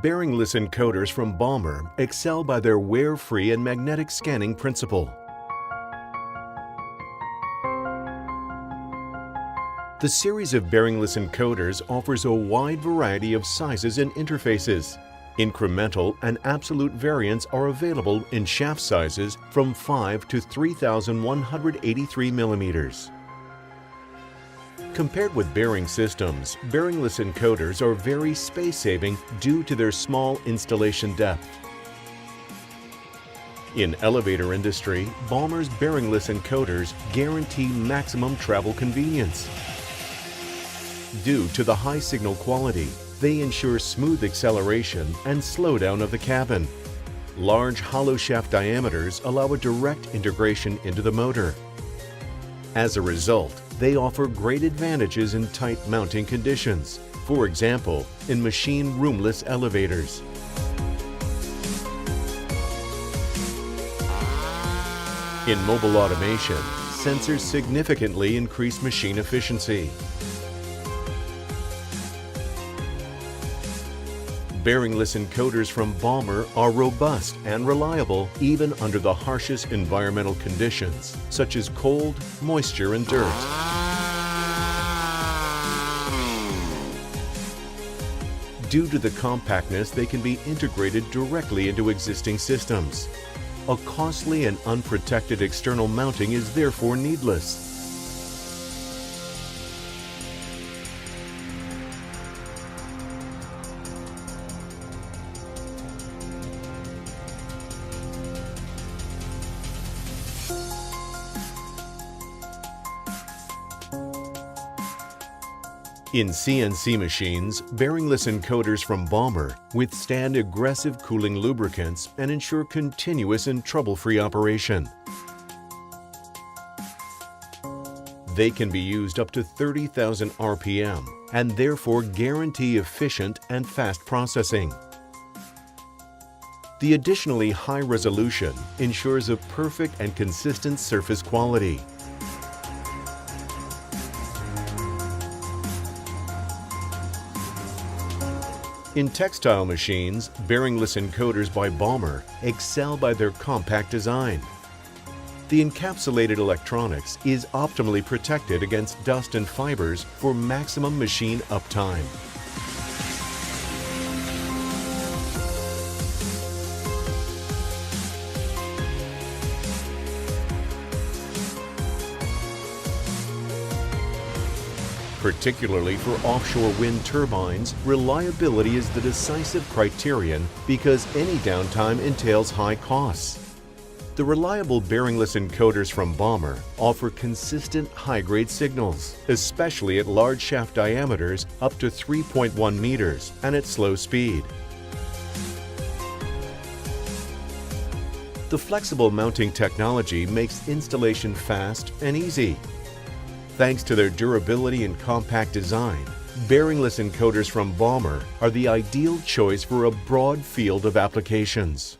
Bearingless encoders from Baumer excel by their wear-free and magnetic scanning principle. The series of bearingless encoders offers a wide variety of sizes and interfaces. Incremental and absolute variants are available in shaft sizes from 5 to 3,183 millimeters. Compared with bearing systems, bearingless encoders are very space-saving due to their small installation depth. In elevator industry, Baumer's bearingless encoders guarantee maximum travel convenience. Due to the high signal quality, they ensure smooth acceleration and slowdown of the cabin. Large hollow shaft diameters allow a direct integration into the motor. As a result, they offer great advantages in tight mounting conditions, for example, in machine roomless elevators. In mobile automation, sensors significantly increase machine efficiency. Bearingless encoders from Baumer are robust and reliable even under the harshest environmental conditions, such as cold, moisture, and dirt. Due to the compactness, they can be integrated directly into existing systems. A costly and unprotected external mounting is therefore needless. In CNC machines, bearingless encoders from Baumer withstand aggressive cooling lubricants and ensure continuous and trouble-free operation. They can be used up to 30,000 RPM and therefore guarantee efficient and fast processing. The additionally high resolution ensures a perfect and consistent surface quality. In textile machines, bearingless encoders by Baumer excel by their compact design. The encapsulated electronics is optimally protected against dust and fibers for maximum machine uptime. Particularly for offshore wind turbines, reliability is the decisive criterion because any downtime entails high costs. The reliable bearingless encoders from Baumer offer consistent high-grade signals, especially at large shaft diameters up to 3.1 meters and at slow speed. The flexible mounting technology makes installation fast and easy. Thanks to their durability and compact design, bearingless encoders from Baumer are the ideal choice for a broad field of applications.